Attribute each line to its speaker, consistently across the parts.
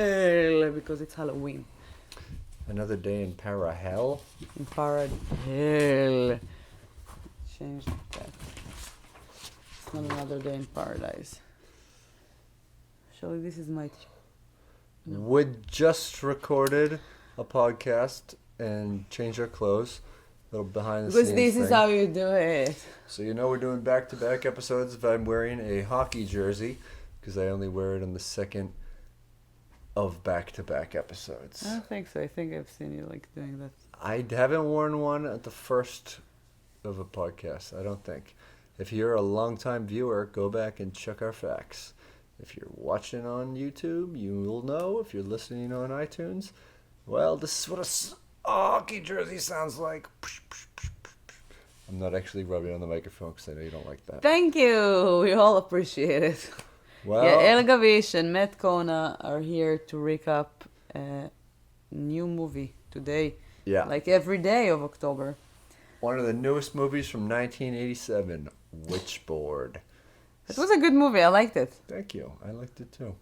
Speaker 1: hell because it's Halloween.
Speaker 2: Another day in para-hell?
Speaker 1: In hell. Change that. It's not another day in paradise. Surely this is my... No.
Speaker 2: We just recorded a podcast and changed our clothes. A little behind the scenes
Speaker 1: Because this is how you do it.
Speaker 2: So we're doing back-to-back episodes if I'm wearing a hockey jersey, because I only wear it on the second of back-to-back episodes.
Speaker 1: I don't think so. I think I've seen you like doing that.
Speaker 2: I haven't worn one at the first of a podcast, I don't think. If you're a long-time viewer, go back and check our facts. If you're watching on YouTube, you will know. If you're listening on iTunes, well, this is what a hockey jersey sounds like. I'm not actually rubbing on the microphone because I know you don't like that.
Speaker 1: Thank you. We all appreciate it.
Speaker 2: Well,
Speaker 1: Yael, Gavish and Kona are here to recap a new movie today.
Speaker 2: Yeah.
Speaker 1: Like every day of October.
Speaker 2: One of the newest movies from 1987, Witchboard.
Speaker 1: It was a good movie. I liked it.
Speaker 2: Thank you. I liked it too.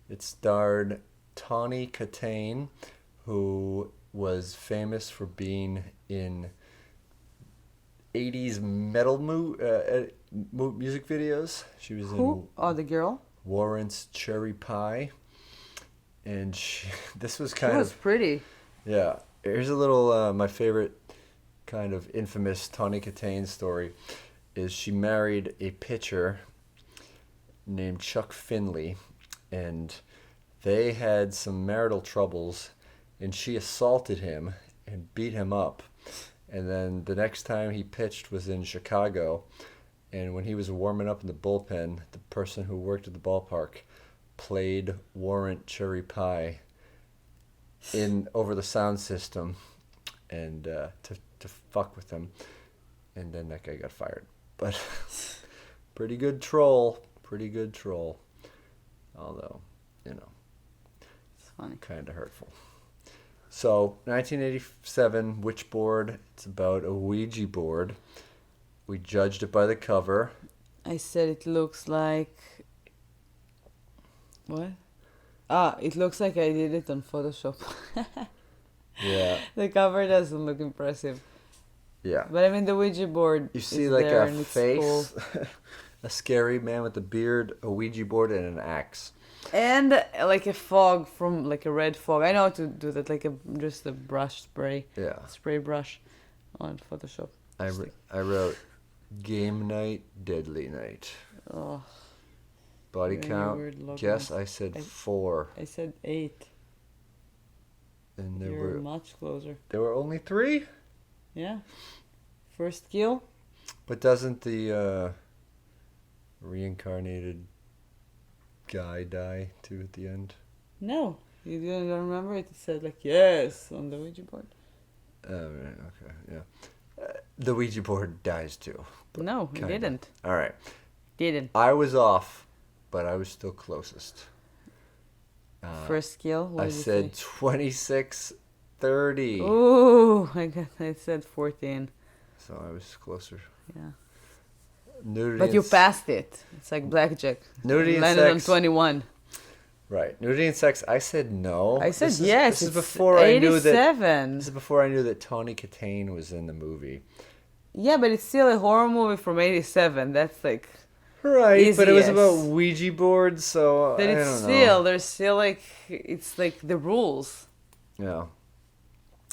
Speaker 2: It starred Tawney Kitaen, who was famous for being in 80s metal music videos. She was
Speaker 1: Who? Oh, the girl?
Speaker 2: Warrant's Cherry Pie. And this was
Speaker 1: She was pretty.
Speaker 2: Yeah. Here's a little, my favorite kind of infamous Tawney Kitaen story is she married a pitcher named Chuck Finley, and they had some marital troubles, and she assaulted him and beat him up. And then the next time he pitched was in Chicago, and when he was warming up in the bullpen, the person who worked at the ballpark played Warrant Cherry Pie over the sound system, and to fuck with him, and then that guy got fired. But pretty good troll, although
Speaker 1: it's funny,
Speaker 2: kind of hurtful. So, 1987, Witchboard. It's about a Ouija board. We judged it by the cover.
Speaker 1: I said it looks like... What? It looks like I did it on Photoshop.
Speaker 2: Yeah.
Speaker 1: The cover doesn't look impressive.
Speaker 2: Yeah.
Speaker 1: But I mean, the Ouija board
Speaker 2: You see
Speaker 1: is
Speaker 2: like
Speaker 1: there
Speaker 2: a
Speaker 1: and it's
Speaker 2: face,
Speaker 1: cool.
Speaker 2: a scary man with a beard, a Ouija board, and an axe.
Speaker 1: And like a fog from like a red fog. I know how to do that, like just a brush spray.
Speaker 2: Yeah.
Speaker 1: Spray brush on Photoshop.
Speaker 2: I wrote game night, deadly night.
Speaker 1: Oh.
Speaker 2: Body
Speaker 1: Very
Speaker 2: count.
Speaker 1: weird logo.
Speaker 2: Guess I said 4.
Speaker 1: I said 8.
Speaker 2: And
Speaker 1: You're much closer.
Speaker 2: there were only 3?
Speaker 1: Yeah. First kill.
Speaker 2: But doesn't the reincarnated guy die too at the end?
Speaker 1: No. You don't remember it? It said like yes on the Ouija board.
Speaker 2: Okay, yeah. The Ouija board dies too.
Speaker 1: No, it didn't.
Speaker 2: All right.
Speaker 1: Didn't.
Speaker 2: I was off, but I was still closest.
Speaker 1: First kill? What
Speaker 2: I
Speaker 1: did you
Speaker 2: said
Speaker 1: say?
Speaker 2: 26-30.
Speaker 1: Ooh, I said 14.
Speaker 2: So I was closer.
Speaker 1: Yeah.
Speaker 2: Nudity
Speaker 1: But you
Speaker 2: and
Speaker 1: passed it. It's like blackjack.
Speaker 2: Nudity and
Speaker 1: landed
Speaker 2: sex.
Speaker 1: on 21.
Speaker 2: Right. Nudity and sex. I said no.
Speaker 1: I said
Speaker 2: This
Speaker 1: yes.
Speaker 2: This is
Speaker 1: it's
Speaker 2: before I knew that.
Speaker 1: 87.
Speaker 2: This is before I knew that Tawney Kitaen was in the movie.
Speaker 1: Yeah, but it's still a horror movie from 87. That's like...
Speaker 2: Right,
Speaker 1: Easy
Speaker 2: but it was
Speaker 1: yes.
Speaker 2: about Ouija boards, so
Speaker 1: But
Speaker 2: I
Speaker 1: it's
Speaker 2: don't
Speaker 1: still,
Speaker 2: know.
Speaker 1: there's still like... It's like the rules.
Speaker 2: Yeah.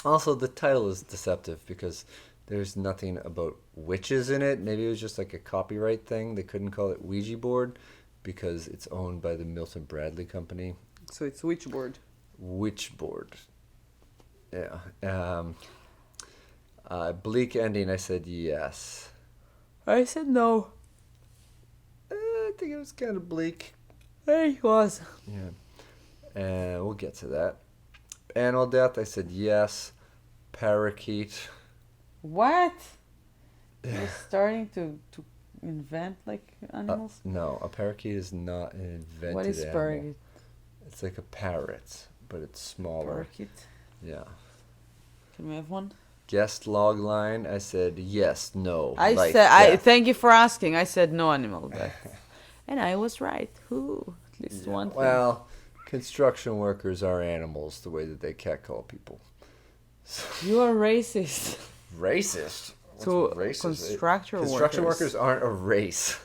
Speaker 2: Also, the title is deceptive because there's nothing about witches in it. Maybe it was just like a copyright thing. They couldn't call it Ouija board because it's owned by the Milton Bradley Company.
Speaker 1: So it's Witchboard.
Speaker 2: Witchboard. Yeah. Bleak ending, I said yes.
Speaker 1: I said no.
Speaker 2: I think it was kind of bleak.
Speaker 1: It was.
Speaker 2: Yeah. And we'll get to that. Animal death, I said yes. Parakeet.
Speaker 1: What? You're starting to invent like animals?
Speaker 2: No, a parakeet is not an invented
Speaker 1: What is
Speaker 2: animal.
Speaker 1: parakeet?
Speaker 2: It's like a parrot, but it's smaller.
Speaker 1: Parakeet?
Speaker 2: Yeah.
Speaker 1: Can we have one?
Speaker 2: Guest log line, I said yes, no.
Speaker 1: I
Speaker 2: life,
Speaker 1: said,
Speaker 2: death.
Speaker 1: thank you for asking. I said no animal death. And I was right. Ooh, at least one thing.
Speaker 2: Well, construction workers are animals the way that they catcall people.
Speaker 1: You are racist.
Speaker 2: Racist? What's
Speaker 1: To
Speaker 2: racist?
Speaker 1: construction
Speaker 2: workers aren't a race.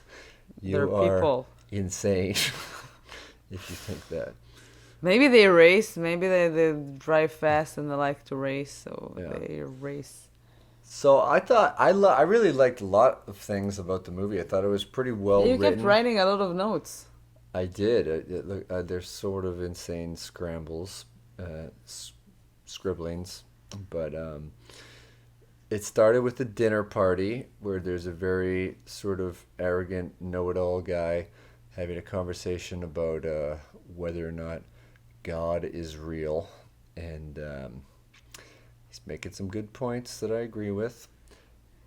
Speaker 1: They're
Speaker 2: You are
Speaker 1: people.
Speaker 2: insane if you think that.
Speaker 1: Maybe they race. Maybe they drive fast and they like to race, so
Speaker 2: Yeah.
Speaker 1: they race.
Speaker 2: So I thought I really liked a lot of things about the movie. I thought it was pretty well
Speaker 1: You
Speaker 2: written.
Speaker 1: kept writing a lot of notes.
Speaker 2: I did. They're sort of insane scrambles, scribblings, but it started with a dinner party where there's a very sort of arrogant know-it-all guy having a conversation about whether or not God is real, and he's making some good points that I agree with.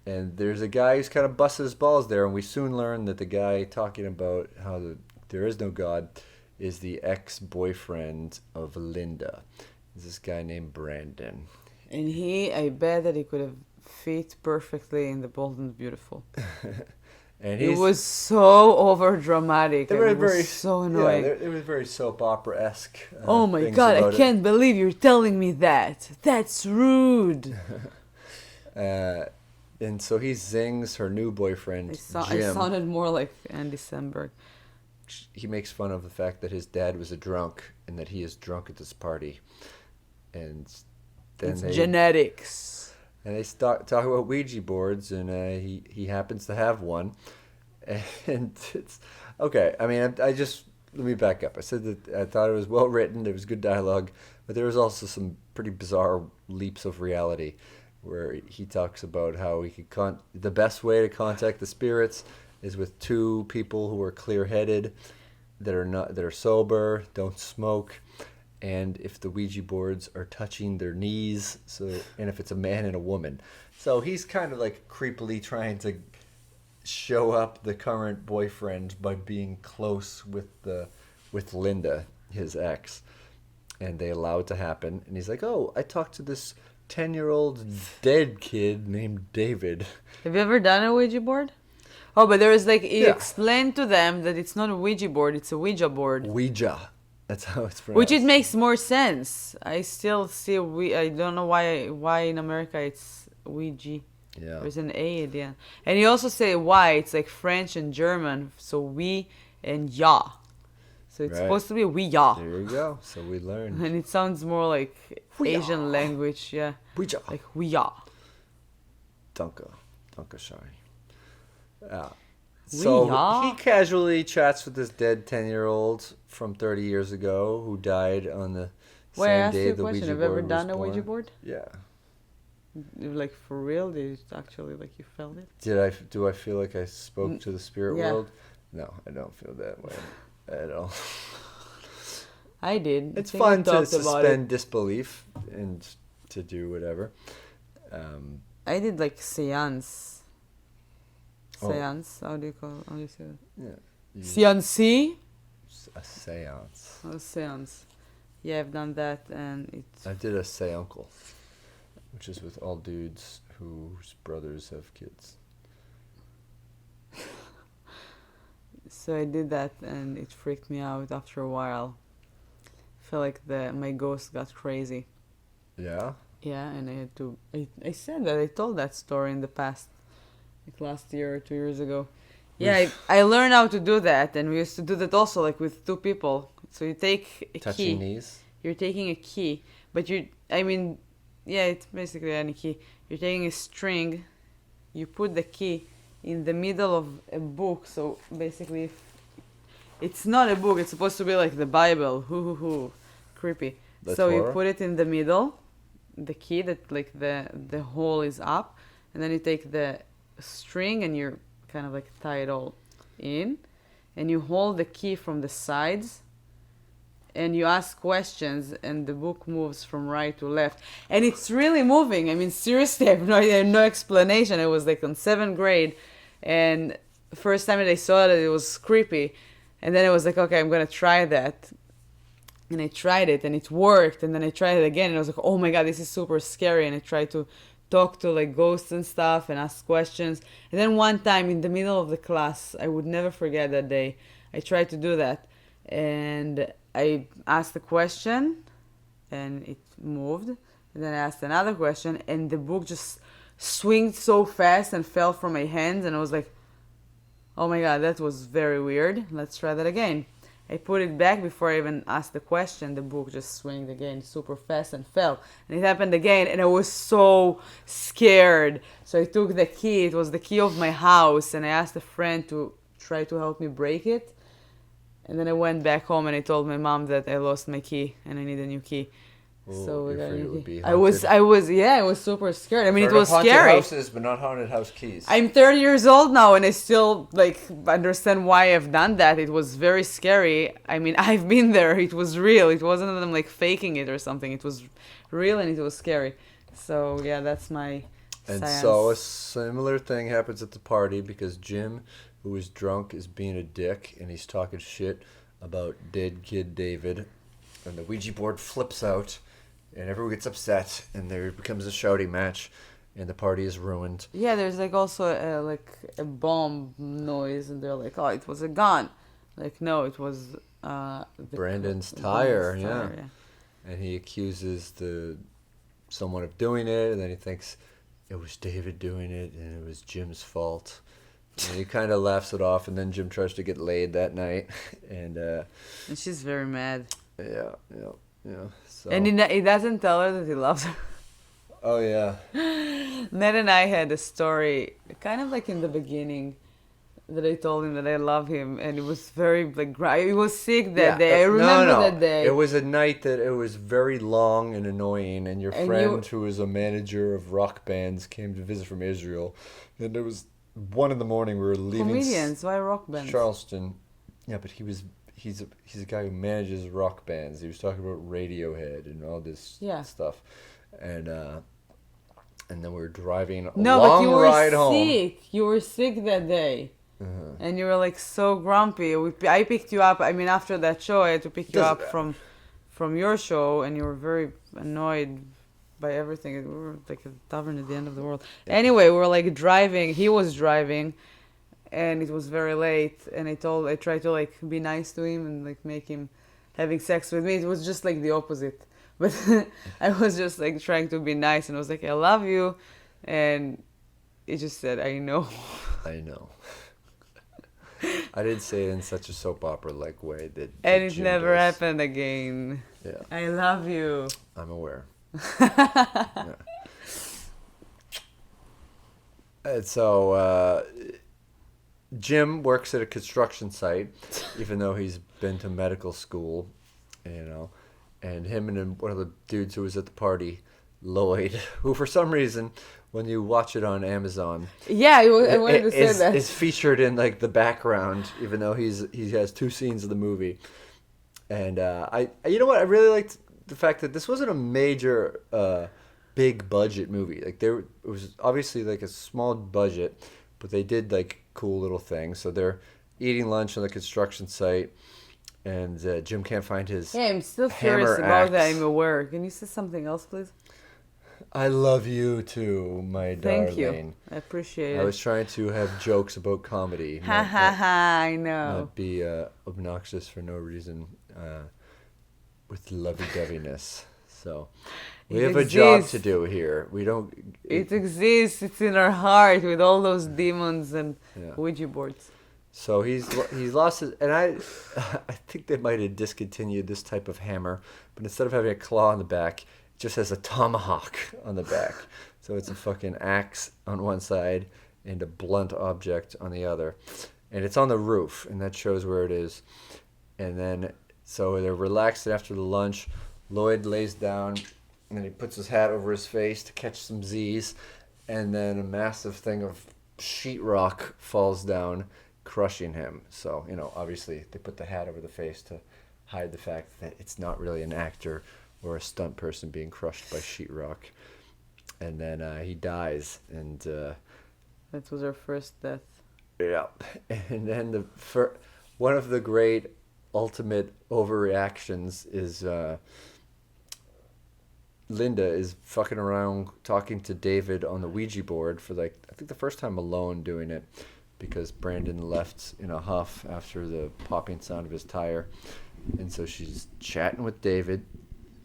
Speaker 2: And there's a guy who's kind of busting his balls there, and we soon learn that the guy talking about how there is no God is the ex-boyfriend of Linda. It's this guy named Brandon.
Speaker 1: And I bet that he could have fit perfectly in The Bold and the Beautiful.
Speaker 2: And
Speaker 1: It was so over dramatic.
Speaker 2: They were
Speaker 1: It was
Speaker 2: very
Speaker 1: so annoying.
Speaker 2: Yeah, it was very soap opera-esque.
Speaker 1: Oh my god, I can't believe you're telling me that. That's rude.
Speaker 2: And so he zings her new boyfriend,
Speaker 1: I
Speaker 2: Jim.
Speaker 1: sounded more like Andy Samberg.
Speaker 2: He makes fun of the fact that his dad was a drunk and that he is drunk at this party. And then
Speaker 1: It's genetics.
Speaker 2: And they talk about Ouija boards, and he happens to have one. And it's okay. I mean, let me back up. I said that I thought it was well written. There was good dialogue, but there was also some pretty bizarre leaps of reality, where he talks about how the best way to contact the spirits is with two people who are clear-headed, that are sober, don't smoke. And if the Ouija boards are touching their knees, and if it's a man and a woman. So he's kind of like creepily trying to show up the current boyfriend by being close with Linda, his ex. And they allow it to happen. And he's like, oh, I talked to this 10-year-old dead kid named David.
Speaker 1: Have you ever done a Ouija board? Oh, but there is he explained to them that it's not a Ouija board, it's a Ouija board.
Speaker 2: Ouija. That's how it's pronounced.
Speaker 1: Which it makes more sense. I still see I don't know why in America it's Ouija.
Speaker 2: Yeah.
Speaker 1: There's an A at the end. And you also say why, it's like French and German, so we and ya. So it's supposed to be Ouija.
Speaker 2: There you go. So we learned.
Speaker 1: And it sounds more like
Speaker 2: Ouija.
Speaker 1: Asian language, yeah.
Speaker 2: Ouija.
Speaker 1: Like Ouija.
Speaker 2: Danke schön. So
Speaker 1: Ouija?
Speaker 2: he casually chats with this dead 10-year-old from 30 years ago who died on the
Speaker 1: Wait, I
Speaker 2: same
Speaker 1: asked
Speaker 2: day
Speaker 1: you a
Speaker 2: the
Speaker 1: question.
Speaker 2: Ouija
Speaker 1: Have you ever
Speaker 2: board
Speaker 1: done
Speaker 2: was
Speaker 1: a Ouija
Speaker 2: born.
Speaker 1: board?
Speaker 2: Yeah.
Speaker 1: Like for real? Did you actually you felt it?
Speaker 2: Do I feel like I spoke to the spirit
Speaker 1: yeah.
Speaker 2: world? No, I don't feel that way at all.
Speaker 1: I did.
Speaker 2: It's
Speaker 1: I think I
Speaker 2: fun to
Speaker 1: talked about
Speaker 2: suspend disbelief and to do whatever.
Speaker 1: I did seance.
Speaker 2: Oh.
Speaker 1: Seance? How do you say that?
Speaker 2: Yeah.
Speaker 1: Seance?
Speaker 2: A seance.
Speaker 1: Oh, seance. Yeah, I've done that, and it's...
Speaker 2: I did a seuncle, which is with all dudes whose brothers have kids.
Speaker 1: So I did that, and it freaked me out after a while. I felt like my ghost got crazy.
Speaker 2: Yeah?
Speaker 1: Yeah, and I had to... I said that. I told that story in the past. Last year or 2 years ago. Yeah, I learned how to do that, and we used to do that also with two people. So you take a
Speaker 2: Touching
Speaker 1: key.
Speaker 2: knees?
Speaker 1: You're taking a key, but it's basically any key. You're taking a string, you put the key in the middle of a book. So basically, it's not a book. It's supposed to be like the Bible. Creepy.
Speaker 2: That's
Speaker 1: so
Speaker 2: horror.
Speaker 1: You put it in the middle, the key that the hole is up, and then you take the string and you're kind of tie it all in, and you hold the key from the sides, and you ask questions, and the book moves from right to left, and it's really moving. I mean, seriously, I have no explanation. I was on 7th grade, and the first time that I saw it was creepy, and then I was okay, I'm gonna try that. And I tried it, and it worked, and then I tried it again, and I was oh my god, this is super scary. And I tried to talk to ghosts and stuff and ask questions. And then one time in the middle of the class, I would never forget that day, I tried to do that, and I asked a question, and it moved. And then I asked another question, and the book just swinged so fast and fell from my hands, and I was like, oh my god, that was very weird. Let's try that again. I put it back before I even asked the question. The book just swinged again super fast and fell. And it happened again, and I was so scared. So I took the key. It was the key of my house, and I asked a friend to try to help me break it. And then I went back home, and I told my mom that I lost my key, and I need a new key.
Speaker 2: Ooh,
Speaker 1: So we got a new key. I was super scared. I mean, it was
Speaker 2: haunted
Speaker 1: scary.
Speaker 2: Houses, but not haunted house keys.
Speaker 1: I'm 30 years old now, and I still understand why I've done that. It was very scary. I mean, I've been there. It was real. It wasn't them faking it or something. It was real, and it was scary. So yeah, that's my science.
Speaker 2: So a similar thing happens at the party because Jim, who is drunk, is being a dick, and he's talking shit about dead kid David, and the Ouija board flips out. And everyone gets upset, and there becomes a shouting match, and the party is ruined.
Speaker 1: Yeah, there's also a bomb noise, and they're like, "Oh, it was a gun." No, it was
Speaker 2: Brandon's tire, yeah. And he accuses someone of doing it, and then he thinks it was David doing it, and it was Jim's fault. And he kind of laughs it off, and then Jim tries to get laid that night, and
Speaker 1: she's very mad.
Speaker 2: Yeah. So.
Speaker 1: And he doesn't tell her that he loves her.
Speaker 2: Oh, yeah.
Speaker 1: Ned and I had a story, kind of in the beginning, that I told him that I love him, and it was very, he was sick that day. I remember that day.
Speaker 2: It was a night that it was very long and annoying, and your friend, who was a manager of rock bands, came to visit from Israel, and it was 1 a.m. We were leaving.
Speaker 1: Comedians, why rock bands?
Speaker 2: Charleston. Yeah, but he's a guy who manages rock bands. He was talking about Radiohead and all this stuff, and then we were driving a long ride home.
Speaker 1: You were sick that day, and you were so grumpy. I picked you up. I mean, after that show, I had to pick you up from your show, and you were very annoyed by everything. We were a tavern at the end of the world. Yeah. Anyway, we were driving. He was driving. And it was very late, and I tried to be nice to him and make him having sex with me. It was just the opposite, but I was just trying to be nice, and I was I love you, and he just said, I know.
Speaker 2: I know. I didn't say it in such a soap opera way that.
Speaker 1: And it never happened again.
Speaker 2: Yeah.
Speaker 1: I love you.
Speaker 2: I'm aware. Yeah. And so. Jim works at a construction site, even though he's been to medical school, and him and one of the dudes who was at the party, Lloyd, who for some reason, when you watch it on Amazon,
Speaker 1: I wanted to say that,
Speaker 2: is featured in the background, even though he has 2 scenes of the movie, and I really liked the fact that this wasn't a major big budget movie. It was obviously a small budget, but they did cool little things. So they're eating lunch on the construction site, and Jim can't find his
Speaker 1: I'm still curious about that. I'm aware. Can you say something else, please?
Speaker 2: I love you too, my darling.
Speaker 1: Thank you. I appreciate it.
Speaker 2: I was trying to have jokes about comedy.
Speaker 1: I know.
Speaker 2: Not be obnoxious for no reason with lovey-doveyness. So we have a job to do here. We don't.
Speaker 1: It exists. It's in our heart with all those demons and Ouija boards.
Speaker 2: So he's lost his, and I think they might have discontinued this type of hammer, but instead of having a claw on the back, it just has a tomahawk on the back. So it's a fucking axe on one side and a blunt object on the other, and it's on the roof, and that shows where it is. And then so they're relaxed after the lunch. Lloyd lays down, and then he puts his hat over his face to catch some Z's, and then a massive thing of sheetrock falls down, crushing him. So, obviously they put the hat over the face to hide the fact that it's not really an actor or a stunt person being crushed by sheetrock. And then he dies, and
Speaker 1: that was our first death.
Speaker 2: Yeah. And then one of the great ultimate overreactions is Linda is fucking around talking to David on the Ouija board for I think the first time alone doing it, because Brandon left in a huff after the popping sound of his tire, And so she's chatting with David,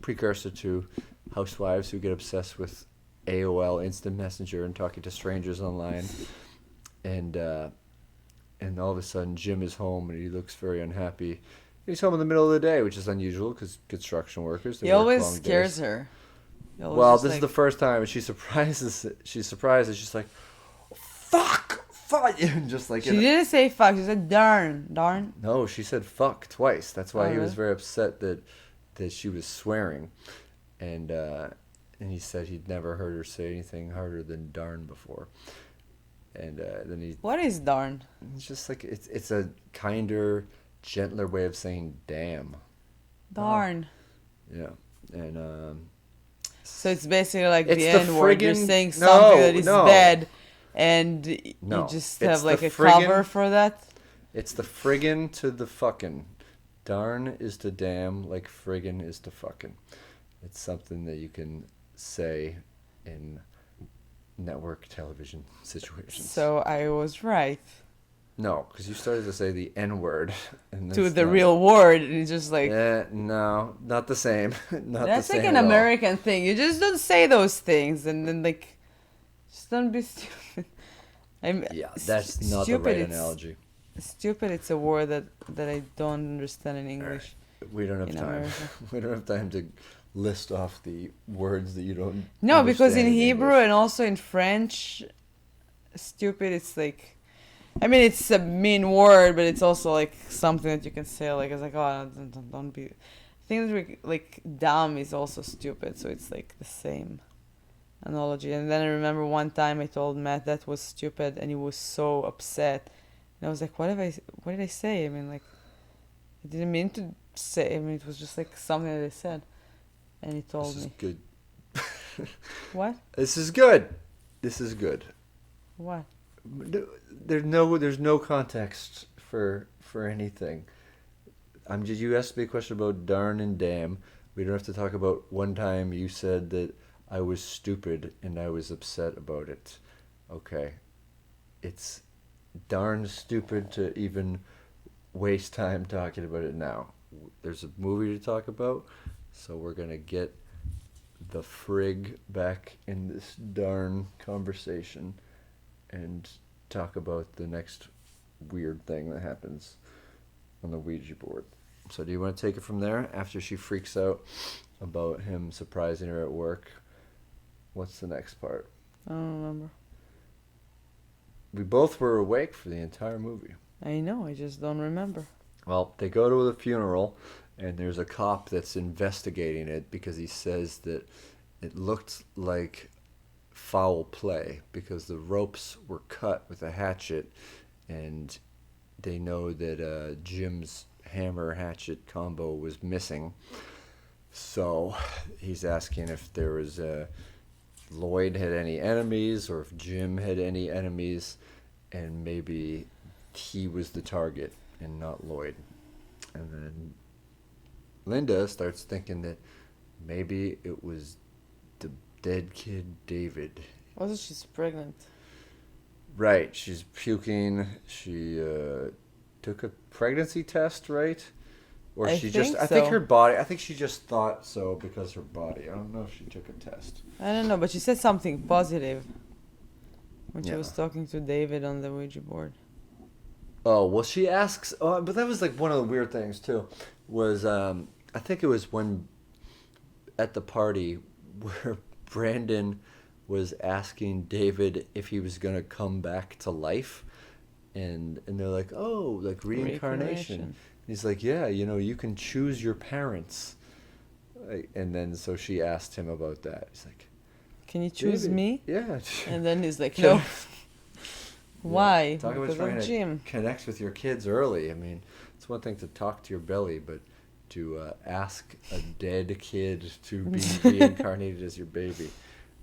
Speaker 2: precursor to housewives who get obsessed with AOL Instant Messenger and talking to strangers online. And all of a sudden, Jim is home and he looks very unhappy. He's home in the middle of the day, which is unusual because construction workers, they
Speaker 1: He
Speaker 2: work
Speaker 1: always
Speaker 2: long
Speaker 1: scares
Speaker 2: days.
Speaker 1: her. He always
Speaker 2: Well,
Speaker 1: just
Speaker 2: this is the first time, and she's surprised. She's like, "Fuck, fuck," and just like
Speaker 1: She didn't say fuck. She said darn. Darn.
Speaker 2: No, she said "fuck" twice. That's why
Speaker 1: Oh,
Speaker 2: he was
Speaker 1: really?
Speaker 2: very upset that she was swearing, and he said he'd never heard her say anything harder than "darn" before. And then
Speaker 1: What is darn?
Speaker 2: it's just like it's a kinder, gentler way of saying "damn."
Speaker 1: Darn.
Speaker 2: Yeah, and
Speaker 1: So it's basically like
Speaker 2: It's
Speaker 1: the
Speaker 2: the
Speaker 1: N word. You're
Speaker 2: friggin-
Speaker 1: saying
Speaker 2: No,
Speaker 1: something that is
Speaker 2: no.
Speaker 1: bad, and
Speaker 2: No,
Speaker 1: you just
Speaker 2: it's
Speaker 1: have like
Speaker 2: the
Speaker 1: a
Speaker 2: friggin-
Speaker 1: cover for that.
Speaker 2: it's the friggin' to the fucking. Darn is to damn like friggin' is to fucking. It's something that you can say in network television situations.
Speaker 1: So I was right.
Speaker 2: No, because you started to say the N word.
Speaker 1: To the real word, and it's just like
Speaker 2: No, not the same. Not
Speaker 1: that's
Speaker 2: the
Speaker 1: like
Speaker 2: same
Speaker 1: an
Speaker 2: at all.
Speaker 1: American thing. You just don't say those things, and then like, just don't be stupid.
Speaker 2: Yeah, that's not the right
Speaker 1: it's-
Speaker 2: analogy.
Speaker 1: Stupid. It's a word that I don't understand in English.
Speaker 2: We don't have
Speaker 1: in
Speaker 2: time.
Speaker 1: America.
Speaker 2: We don't have time to list off the words that you don't.
Speaker 1: No, because in
Speaker 2: understand
Speaker 1: Hebrew
Speaker 2: English.
Speaker 1: and also in French, stupid, it's like, I mean, it's a mean word, but it's also like something that you can say, like, it's like, oh, don't be. I think that like dumb is also stupid, so it's like the same analogy. And then I remember one time I told Matt that was stupid, and he was so upset. And I was like, what did I say? I mean, like, I didn't mean to say, I mean, it was just like something that I said. And he told
Speaker 2: This is
Speaker 1: me.
Speaker 2: good.
Speaker 1: What?
Speaker 2: This is good. This is good.
Speaker 1: What?
Speaker 2: There's no context for anything. You asked me a question about darn and damn. We don't have to talk about one time you said that I was stupid and I was upset about it. Okay. It's darn stupid to even waste time talking about it now. There's a movie to talk about, so we're going to get the frig back in this darn conversation and talk about the next weird thing that happens on the Ouija board. So do you want to take it from there after she freaks out about him surprising her at work? What's the next part?
Speaker 1: I don't remember.
Speaker 2: We both were awake for the entire movie.
Speaker 1: I know, I just don't remember.
Speaker 2: Well, they go to the funeral, and there's a cop that's investigating it because he says that it looked like foul play because the ropes were cut with a hatchet, and they know that Jim's hammer hatchet combo was missing. So he's asking if there was Lloyd had any enemies or if Jim had any enemies, and maybe he was the target and not Lloyd. And then Linda starts thinking that maybe it was the dead kid David.
Speaker 1: Also, she's pregnant.
Speaker 2: Right, she's puking. She took a pregnancy test, right? Or
Speaker 1: I
Speaker 2: she
Speaker 1: think
Speaker 2: just I think
Speaker 1: so.
Speaker 2: her body, I think she just thought so because her body. I don't know if she took a test.
Speaker 1: I don't know, but she said something positive when she
Speaker 2: Yeah.
Speaker 1: was talking to David on the Ouija board.
Speaker 2: Oh, well, she asks, but that was like one of the weird things too, was I think it was when at the party where Brandon was asking David if he was going to come back to life, and they're like, oh, like reincarnation. He's like, yeah, you can choose your parents. And then so she asked him about that. He's like,
Speaker 1: Can you choose
Speaker 2: David,
Speaker 1: me?
Speaker 2: yeah.
Speaker 1: And then he's like,
Speaker 2: Can-
Speaker 1: no. Why?
Speaker 2: Talk about
Speaker 1: Because
Speaker 2: trying
Speaker 1: of
Speaker 2: to
Speaker 1: Jim.
Speaker 2: connect with your kids early. I mean, it's one thing to talk to your belly, but to ask a dead kid to be reincarnated as your baby,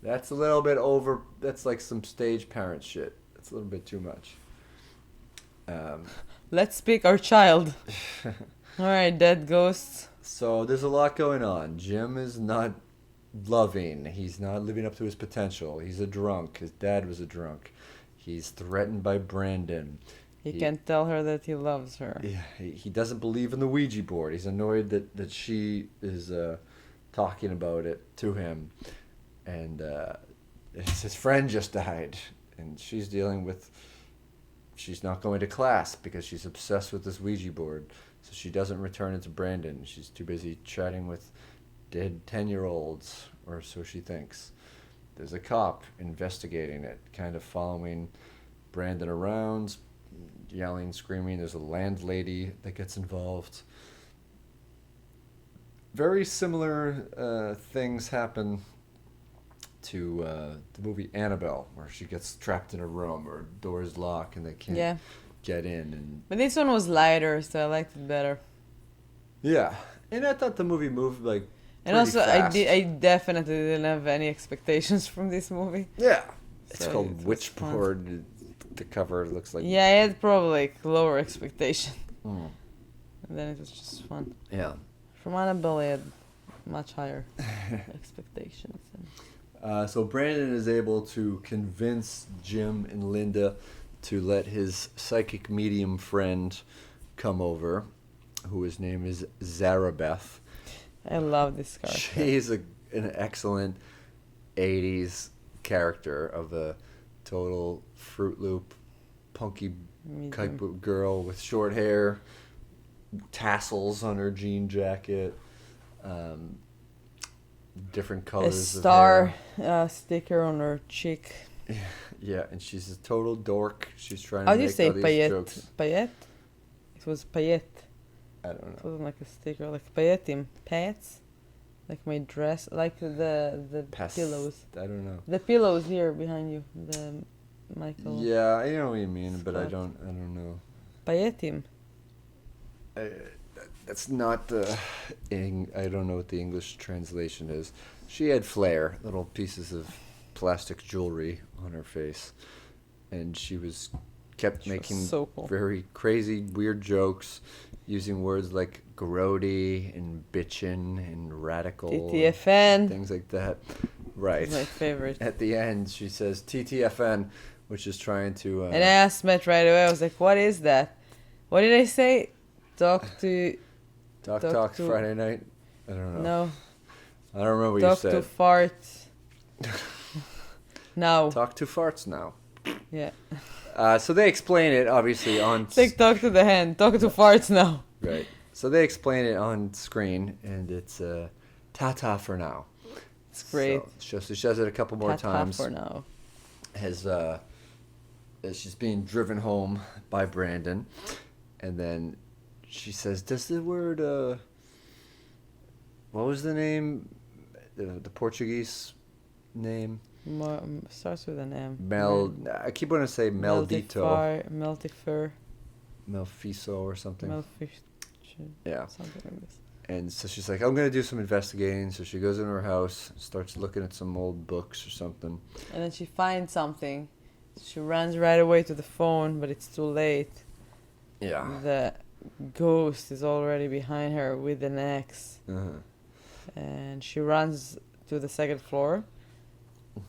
Speaker 2: that's a little bit over. That's like some stage parent shit. That's a little bit too much.
Speaker 1: Let's pick our child. All right, dead ghosts.
Speaker 2: So there's a lot going on. Jim is not loving. He's not living up to his potential. He's a drunk. His dad was a drunk. He's threatened by Brandon.
Speaker 1: He can't tell her that he loves her.
Speaker 2: Yeah, he doesn't believe in the Ouija board. He's annoyed that she is talking about it to him. And his friend just died. And she's she's not going to class because she's obsessed with this Ouija board. So she doesn't return it to Brandon. She's too busy chatting with dead 10-year-olds, or so she thinks. There's a cop investigating it, kind of following Brandon around, yelling, screaming. There's a landlady that gets involved. Very similar things happen to the movie Annabelle, where she gets trapped in a room or doors lock and they can't get in.
Speaker 1: But this one was lighter, so I liked it better.
Speaker 2: Yeah, and I thought the movie moved like.
Speaker 1: And also,
Speaker 2: fast.
Speaker 1: I definitely didn't have any expectations from this movie.
Speaker 2: Yeah, it's
Speaker 1: So
Speaker 2: called Witchboard. The cover looks like.
Speaker 1: Yeah, I had probably like lower expectation. And then it was just fun.
Speaker 2: Yeah.
Speaker 1: From Annabelle, I had much higher expectations.
Speaker 2: So Brandon is able to convince Jim and Linda to let his psychic medium friend come over, whose name is Zarabeth.
Speaker 1: I love this character.
Speaker 2: She's an excellent 80s character of a total Fruit Loop, punky type of girl with short hair, tassels on her jean jacket, different colors
Speaker 1: A star
Speaker 2: of hair.
Speaker 1: sticker on her cheek.
Speaker 2: Yeah, and she's a total dork. She's trying
Speaker 1: How
Speaker 2: to
Speaker 1: do you
Speaker 2: make
Speaker 1: say
Speaker 2: all these
Speaker 1: paillette?
Speaker 2: jokes.
Speaker 1: Paillette? It was paillette.
Speaker 2: I don't
Speaker 1: It
Speaker 2: know.
Speaker 1: wasn't like a sticker, like pailletim. Paillettes? Like my dress, like the pillows.
Speaker 2: I don't know.
Speaker 1: The pillows here behind you, the Michael.
Speaker 2: Yeah, I know what you mean, but I
Speaker 1: Scott.
Speaker 2: don't know.
Speaker 1: Pailletim.
Speaker 2: That's not the. I don't know what the English translation is. She had flair, little pieces of plastic jewelry on her face, and she kept making
Speaker 1: so cool.
Speaker 2: very crazy, weird jokes, using words like grody and bitchin and radical,
Speaker 1: TTFN.
Speaker 2: things like that. Right.
Speaker 1: It's my favorite.
Speaker 2: At the end, she says TTFN, which is trying to.
Speaker 1: And I asked Matt right away. I was like, "What is that? What did I say? Talk to
Speaker 2: Talk Friday night. I don't know.
Speaker 1: no.
Speaker 2: I don't remember what
Speaker 1: Talk
Speaker 2: you said.
Speaker 1: to fart. Now.
Speaker 2: Talk to farts now.
Speaker 1: Yeah.
Speaker 2: So they explain it obviously on.
Speaker 1: It's like talk to the hand. Talk to farts now.
Speaker 2: Right. So they explain it on screen, and it's ta-ta for now.
Speaker 1: It's great.
Speaker 2: So she says it a couple more
Speaker 1: Ta-ta
Speaker 2: times.
Speaker 1: for now.
Speaker 2: As she's being driven home by Brandon, and then she says, "Does the word what was the name? The Portuguese name?
Speaker 1: Starts with an M.
Speaker 2: Mel. I keep wanting to say Mel Dito.
Speaker 1: Meltifer.
Speaker 2: Melfiso or something.
Speaker 1: Melfish.
Speaker 2: Yeah.
Speaker 1: Something like this.
Speaker 2: And so she's like, I'm going to do some investigating. So she goes in her house, starts looking at some old books or something.
Speaker 1: And then she finds something. She runs right away to the phone, but it's too late.
Speaker 2: Yeah.
Speaker 1: The ghost is already behind her with an axe.
Speaker 2: Uh-huh.
Speaker 1: And she runs to the second floor.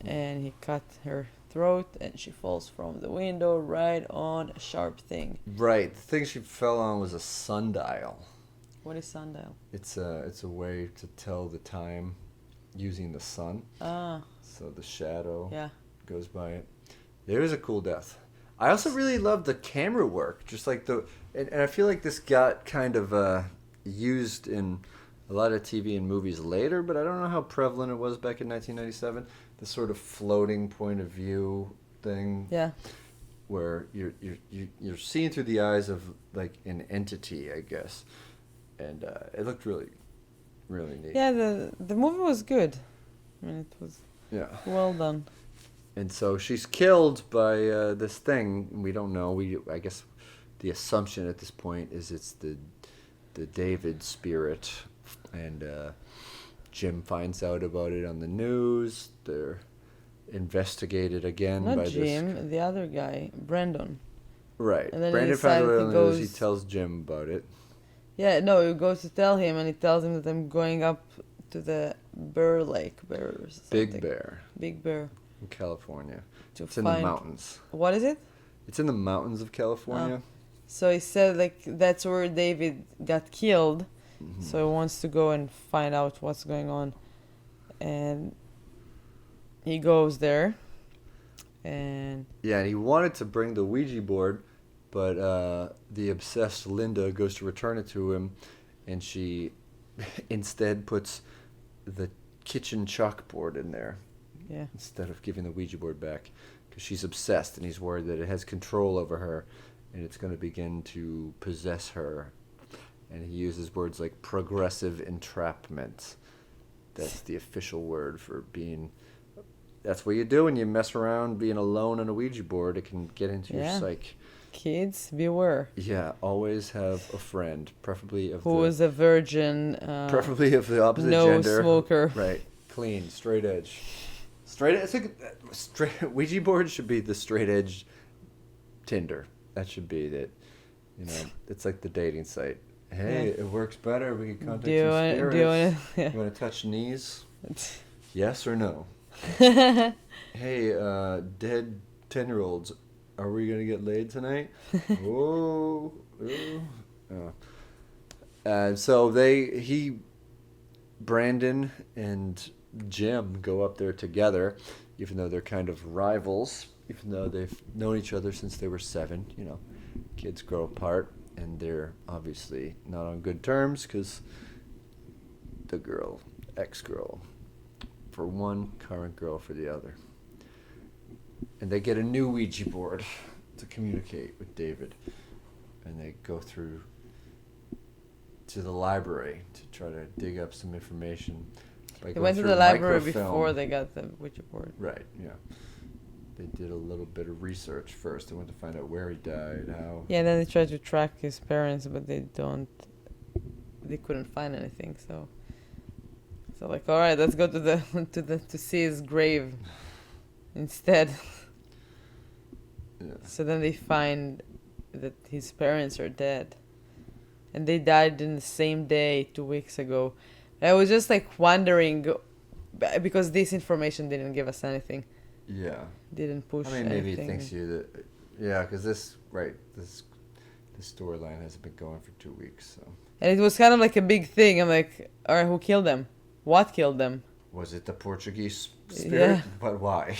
Speaker 1: And he cut her throat, and she falls from the window right on a sharp thing.
Speaker 2: Right. The thing she fell on was a sundial.
Speaker 1: What is sundial?
Speaker 2: It's a way to tell the time using the sun.
Speaker 1: Ah.
Speaker 2: So the shadow
Speaker 1: Yeah.
Speaker 2: goes by it. It was a cool death. I also really loved the camera work. Just like and I feel like this got kind of used in a lot of TV and movies later, but I don't know how prevalent it was back in 1997. The sort of floating point of view thing.
Speaker 1: Yeah.
Speaker 2: Where you're seeing through the eyes of like an entity, I guess, and it looked really, really neat.
Speaker 1: Yeah, the movie was good. I mean, it was well done.
Speaker 2: And so she's killed by this thing. We don't know. I guess the assumption at this point is it's the David spirit, and Jim finds out about it on the news. They're investigated again by
Speaker 1: Not Jim, the other guy, Brandon.
Speaker 2: Right.
Speaker 1: And then
Speaker 2: Brandon
Speaker 1: he
Speaker 2: finds out
Speaker 1: decided
Speaker 2: on
Speaker 1: he
Speaker 2: the news.
Speaker 1: goes-
Speaker 2: He tells Jim about it.
Speaker 1: Yeah, no, he goes to tell him, and he tells him that I'm going up to the Bear Lake, Bear or something.
Speaker 2: Big Bear
Speaker 1: Big Bear.
Speaker 2: in California.
Speaker 1: To
Speaker 2: It's in the
Speaker 1: find
Speaker 2: mountains.
Speaker 1: What is it?
Speaker 2: It's in the mountains of California.
Speaker 1: So he said like that's where David got killed.
Speaker 2: Mm-hmm.
Speaker 1: So he wants to go and find out what's going on. And he goes there. And
Speaker 2: yeah, and he wanted to bring the Ouija board, but the obsessed Linda goes to return it to him, and she instead puts the kitchen chalkboard in there.
Speaker 1: Yeah.
Speaker 2: Instead of giving the Ouija board back, because she's obsessed, and he's worried that it has control over her, and it's going to begin to possess her. And he uses words like progressive entrapment. That's the official word for being... That's what you do when you mess around being alone on a Ouija board. It can get into your psyche.
Speaker 1: Kids, beware.
Speaker 2: Yeah, always have a friend, preferably of
Speaker 1: who is a virgin.
Speaker 2: Preferably of the opposite gender.
Speaker 1: No smoker.
Speaker 2: Right, clean, straight edge. It's like straight Ouija board should be the straight edge Tinder. That should be that. It's like the dating site. Hey, it works better. We can contact some spirits. You want to touch knees? Yes or no? Hey, dead 10-year-olds, are we going to get laid tonight? Whoa. So Brandon and Jim go up there together, even though they're kind of rivals, even though they've known each other since they were 7. Kids grow apart, and they're obviously not on good terms because the ex-girl, for one, current girl for the other. And they get a new Ouija board to communicate with David. And they go through to the library to try to dig up some information.
Speaker 1: They went to the library before they got the Ouija board.
Speaker 2: Right, yeah. They did a little bit of research first. They went to find out where he died, how...
Speaker 1: Yeah, and then they tried to track his parents, but they couldn't find anything, so like, all right, let's go to see his grave instead.
Speaker 2: Yeah.
Speaker 1: So then they find that his parents are dead, and they died in the same day 2 weeks ago. I was just like wondering, because this information didn't give us anything.
Speaker 2: Yeah.
Speaker 1: Didn't push
Speaker 2: maybe
Speaker 1: anything.
Speaker 2: He thinks that... Yeah, because this storyline hasn't been going for 2 weeks, so...
Speaker 1: And it was kind of like a big thing. I'm like, all right, who killed them? What killed them?
Speaker 2: Was it the Portuguese spirit?
Speaker 1: Yeah.
Speaker 2: But why?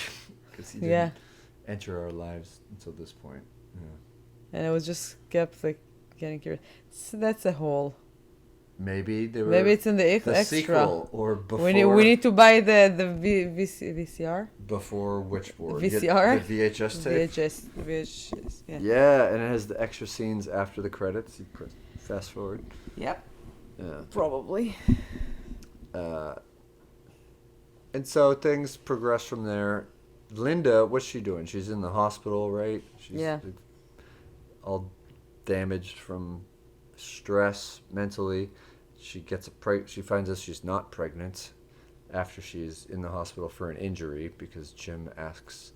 Speaker 2: Because he didn't enter our lives until this point. Yeah.
Speaker 1: And I was just kept like getting curious. So that's a whole...
Speaker 2: Maybe
Speaker 1: it's in the extra.
Speaker 2: Sequel or before.
Speaker 1: We need to buy the VCR.
Speaker 2: Before Witchboard.
Speaker 1: VCR.
Speaker 2: The VHS tape.
Speaker 1: VHS. Yeah.
Speaker 2: Yeah, and it has the extra scenes after the credits. You press fast forward.
Speaker 1: Yep.
Speaker 2: Yeah.
Speaker 1: Probably.
Speaker 2: And so things progress from there. Linda, what's she doing? She's in the hospital, right? She's all damaged from stress mentally. She gets she finds out she's not pregnant after she's in the hospital for an injury because Jim asks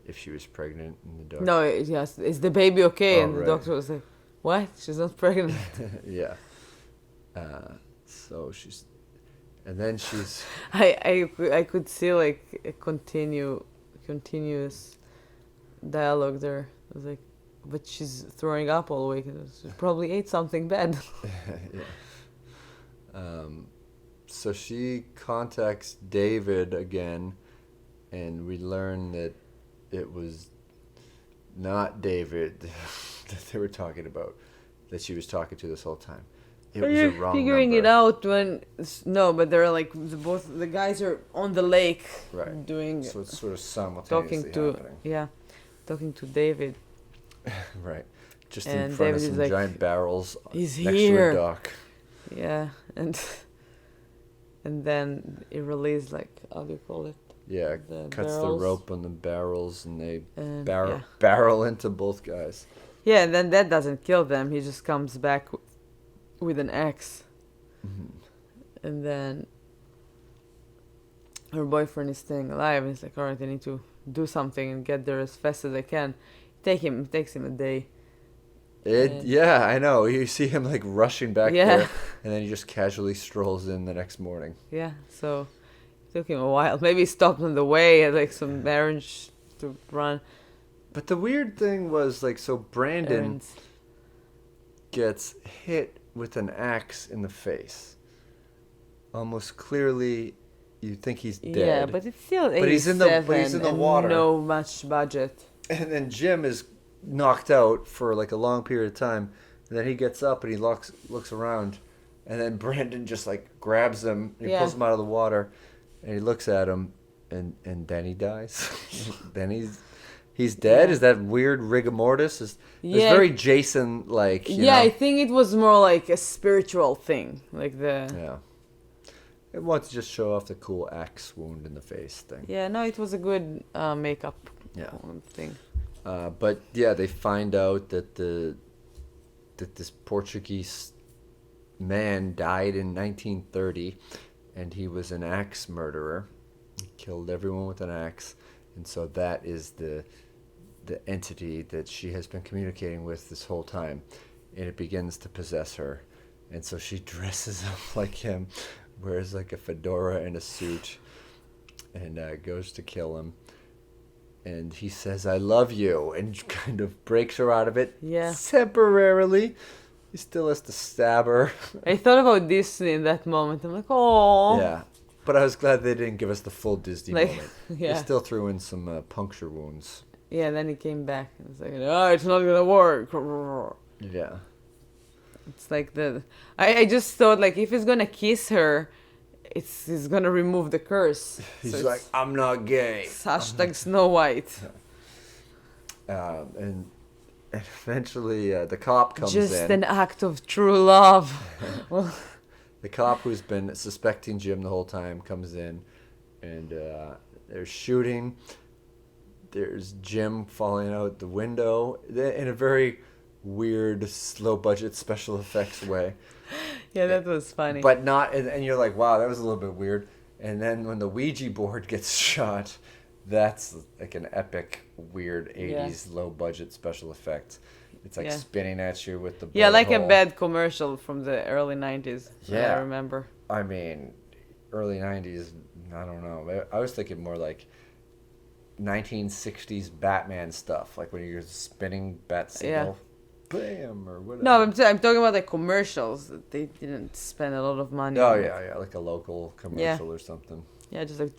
Speaker 2: if she was pregnant, and the doctor...
Speaker 1: No, yes, is the baby okay?
Speaker 2: Oh,
Speaker 1: and the doctor was like, what? She's not pregnant.
Speaker 2: Yeah. So she's... And then she's...
Speaker 1: I could see like a continuous dialogue there. I was like, but she's throwing up all week. She probably ate something bad.
Speaker 2: Yeah. So she contacts David again, and we learn that it was not David that they were talking about, that she was talking to this whole time. It was a wrong
Speaker 1: figuring
Speaker 2: number.
Speaker 1: it out when... No, but they're like, both the guys are on the lake doing...
Speaker 2: So it's sort of simultaneously happening.
Speaker 1: Talking to David.
Speaker 2: Right. Just
Speaker 1: and
Speaker 2: in front
Speaker 1: David
Speaker 2: of some
Speaker 1: like,
Speaker 2: giant barrels
Speaker 1: he's
Speaker 2: next
Speaker 1: here.
Speaker 2: to a dock.
Speaker 1: Yeah, and then it released, like, how do you call it?
Speaker 2: Yeah, cuts
Speaker 1: barrels.
Speaker 2: the rope on the barrels, and they
Speaker 1: yeah.
Speaker 2: barrel into both guys.
Speaker 1: Yeah, and then that doesn't kill them. He just comes back with an axe.
Speaker 2: Mm-hmm.
Speaker 1: And then her boyfriend is staying alive, and he's like, all right, I need to do something and get there as fast as I can. It takes him a day.
Speaker 2: Yeah, I know. You see him like rushing back there, and then he just casually strolls in the next morning.
Speaker 1: Yeah, so it took him a while. Maybe he stopped on the way at like some errands to run.
Speaker 2: But the weird thing was, like, so Brandon
Speaker 1: Errands.
Speaker 2: gets hit with an axe in the face. Almost clearly, you think he's dead.
Speaker 1: Yeah, but it's still 87
Speaker 2: But he's in the
Speaker 1: and
Speaker 2: water.
Speaker 1: no much budget.
Speaker 2: And then Jim is knocked out for like a long period of time. And then he gets up and he looks around. And then Brandon just like grabs him. And he pulls him out of the water. And he looks at him. And then he dies. Then he's dead.
Speaker 1: Yeah.
Speaker 2: Is that weird rigor mortis? It's very Jason like. You know?
Speaker 1: I think it was more like a spiritual thing. Like the...
Speaker 2: Yeah. It wants to just show off the cool axe wound in the face thing.
Speaker 1: Yeah, no, it was a good makeup thing.
Speaker 2: But yeah, they find out that this Portuguese man died in 1930, and he was an axe murderer. He killed everyone with an axe, and so that is the entity that she has been communicating with this whole time, and it begins to possess her, and so she dresses up like him, wears like a fedora and a suit, and goes to kill him. And he says, "I love you," and kind of breaks her out of it.
Speaker 1: Yeah.
Speaker 2: Temporarily. He still has to stab her.
Speaker 1: I thought about Disney in that moment. I'm like, oh.
Speaker 2: Yeah. But I was glad they didn't give us the full Disney moment.
Speaker 1: Yeah.
Speaker 2: They still threw in some puncture wounds.
Speaker 1: Yeah, then he came back and was like, oh, it's not gonna work.
Speaker 2: Yeah.
Speaker 1: It's like I just thought, like, if he's gonna kiss her, he's gonna remove the curse.
Speaker 2: He's
Speaker 1: So
Speaker 2: like,
Speaker 1: it's
Speaker 2: "I'm not gay."
Speaker 1: hashtag Snow White.
Speaker 2: And eventually the cop comes
Speaker 1: Just
Speaker 2: in.
Speaker 1: an act of true love. Well,
Speaker 2: The cop who's been suspecting Jim the whole time comes in, and they're shooting. There's Jim falling out the window in a very weird, low-budget special effects way.
Speaker 1: yeah, that was funny.
Speaker 2: But not, and you're like, wow, that was a little bit weird. And then when the Ouija board gets shot, that's like an epic, weird 80s low-budget special effect. It's like spinning at you with the
Speaker 1: yeah, like
Speaker 2: bullet
Speaker 1: a
Speaker 2: hole.
Speaker 1: bad commercial from the early 90s.
Speaker 2: Yeah.
Speaker 1: I remember.
Speaker 2: I mean, early 90s, I don't know. I was thinking more like 1960s Batman stuff, like when you're spinning bat signal. Bam, or whatever.
Speaker 1: No, I'm talking about the commercials. They didn't spend a lot of money.
Speaker 2: Oh,
Speaker 1: on it.
Speaker 2: yeah, like a local commercial or something.
Speaker 1: Yeah, just like...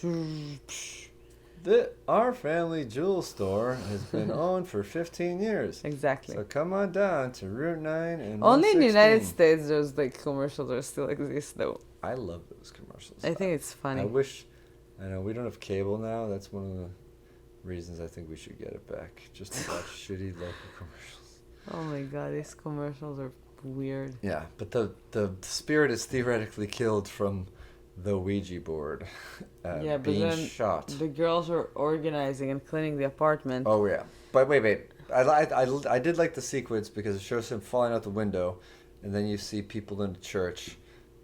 Speaker 2: Our family jewel store has been owned for 15 years.
Speaker 1: Exactly.
Speaker 2: So come on down to Route 9 and
Speaker 1: Only in the
Speaker 2: 116.
Speaker 1: United States those like commercials that still exist, though.
Speaker 2: I love those commercials.
Speaker 1: I think it's funny.
Speaker 2: I know we don't have cable now. That's one of the reasons I think we should get it back. Just to watch shitty local commercials.
Speaker 1: Oh my god, these commercials are weird.
Speaker 2: Yeah, but the spirit is theoretically killed from the Ouija board
Speaker 1: Yeah, but
Speaker 2: being
Speaker 1: then
Speaker 2: shot.
Speaker 1: the girls are organizing and cleaning the apartment.
Speaker 2: Oh yeah, but wait. I did like the sequence because it shows him falling out the window, and then you see people in the church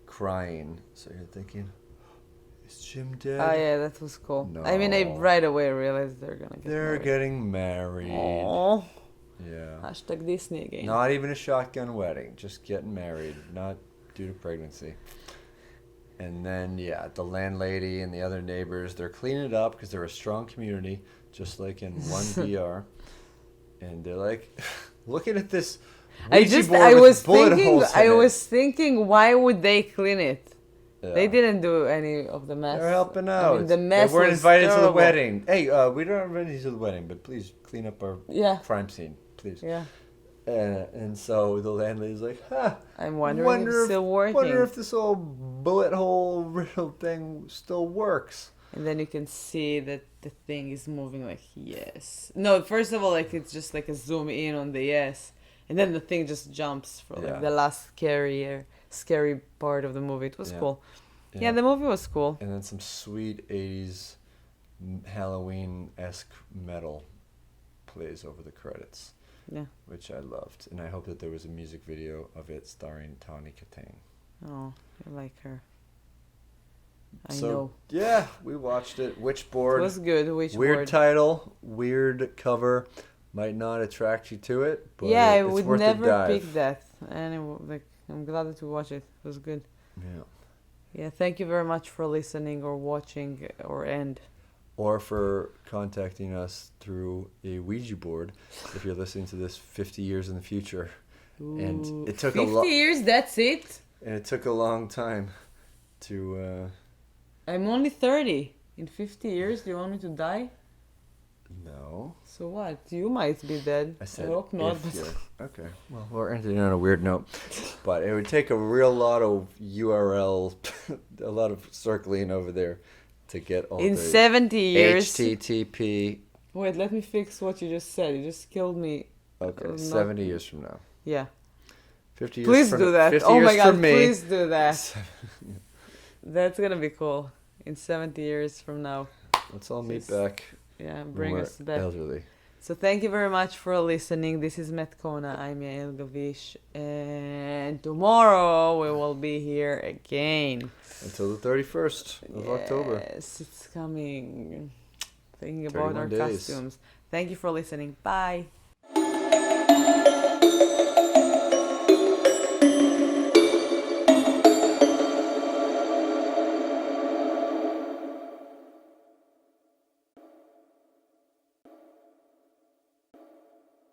Speaker 2: crying. So you're thinking, is Jim dead?
Speaker 1: Oh yeah, that was cool.
Speaker 2: No.
Speaker 1: I mean, I right away realized they're gonna get
Speaker 2: They're
Speaker 1: married.
Speaker 2: getting married.
Speaker 1: Aww.
Speaker 2: Yeah.
Speaker 1: Hashtag Disney again.
Speaker 2: Not even a shotgun wedding, just getting married, not due to pregnancy. And then, the landlady and the other neighbors, they're cleaning it up because they're a strong community, just like in 1BR. And they're like, looking at this Ouija board
Speaker 1: I
Speaker 2: with
Speaker 1: was
Speaker 2: bullet
Speaker 1: thinking,
Speaker 2: holes in it.
Speaker 1: why would they clean it?
Speaker 2: Yeah.
Speaker 1: They didn't do any of the mess.
Speaker 2: They're helping out.
Speaker 1: I mean, the mess
Speaker 2: they weren't
Speaker 1: was
Speaker 2: invited to the
Speaker 1: terrible.
Speaker 2: wedding. Hey, we don't have invited to the wedding, but please clean up our crime scene, please.
Speaker 1: Yeah.
Speaker 2: And so the landlady's like,
Speaker 1: I'm wondering if it's still working.
Speaker 2: Wonder if this old bullet hole riddle thing still works.
Speaker 1: And then you can see that the thing is moving like yes. No, first of all, like it's just like a zoom in on the yes. And then the thing just jumps for like the last scary part of the movie. It was cool. Yeah, the movie was cool.
Speaker 2: And then some sweet 80s Halloween-esque metal plays over the credits.
Speaker 1: Yeah.
Speaker 2: Which I loved. And I hope that there was a music video of it starring Tawney Kitaen.
Speaker 1: Oh, I like her. I know.
Speaker 2: Yeah, we watched it. Witchboard.
Speaker 1: It was good, Witchboard.
Speaker 2: Weird title, weird cover. Might not attract you to it, but
Speaker 1: I
Speaker 2: it's
Speaker 1: would
Speaker 2: worth
Speaker 1: never
Speaker 2: a dive.
Speaker 1: pick that. And I'm glad that we watched it. It was good.
Speaker 2: Yeah.
Speaker 1: Yeah, thank you very much for listening or watching or end.
Speaker 2: or for contacting us through a Ouija board if you're listening to this 50 years in the future.
Speaker 1: Ooh,
Speaker 2: And it took
Speaker 1: 50 years, that's it?
Speaker 2: And it took a long time to...
Speaker 1: I'm only 30. In 50 years, do you want me to die?
Speaker 2: No.
Speaker 1: So what? You might be dead.
Speaker 2: I said
Speaker 1: hope not.
Speaker 2: if you're... Okay. Well, we're ending on a weird note. But it would take a real lot of URL, a lot of circling over there to get all
Speaker 1: in
Speaker 2: the
Speaker 1: 70 years...
Speaker 2: HTTP...
Speaker 1: Wait, let me fix what you just said. You just killed me.
Speaker 2: Okay, 70 years from now.
Speaker 1: Yeah.
Speaker 2: 50 years
Speaker 1: Please
Speaker 2: from
Speaker 1: do that.
Speaker 2: 50
Speaker 1: Oh
Speaker 2: years
Speaker 1: my god,
Speaker 2: from me.
Speaker 1: please do that. That's gonna be cool. In 70 years from now.
Speaker 2: Let's all meet
Speaker 1: Just-
Speaker 2: back.
Speaker 1: Yeah,
Speaker 2: when
Speaker 1: bring
Speaker 2: we're
Speaker 1: us back.
Speaker 2: elderly.
Speaker 1: So thank you very much for listening. This is Kona. I'm Yael Gavish. And tomorrow we will be here again.
Speaker 2: Until the 31st of October.
Speaker 1: Yes, it's coming. Thinking about our
Speaker 2: 31 days.
Speaker 1: costumes. Thank you for listening. Bye.